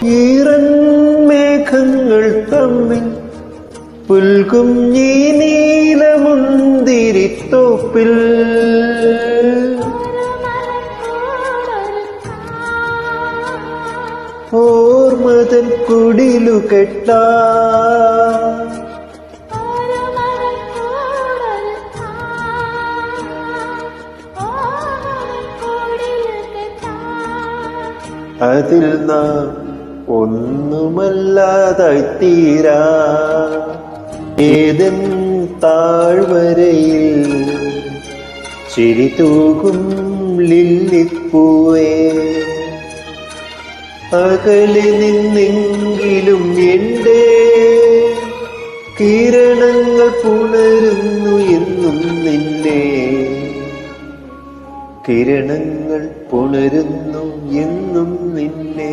ഈറൻ മേഘങ്ങൾ തമ്മിൽ പുൽകും ഈ നീലമുന്തിരിത്തോപ്പിൽ ഓർമ്മതൻ കുടിലു കെട്ടാ അതിൽ നാം ഒന്നുമല്ലാതായി തീരാ ഏതൻ താഴ്വരയിൽ ചിരി തൂകും ലില്ലിപ്പൂവേ അകലെ നിന്നെങ്കിലും എൻ്റെ കിരണങ്ങൾ പുണരുന്നു എന്നും നിന്നെ കിരണങ്ങൾ പുണരുന്നു എന്നും നിന്നെ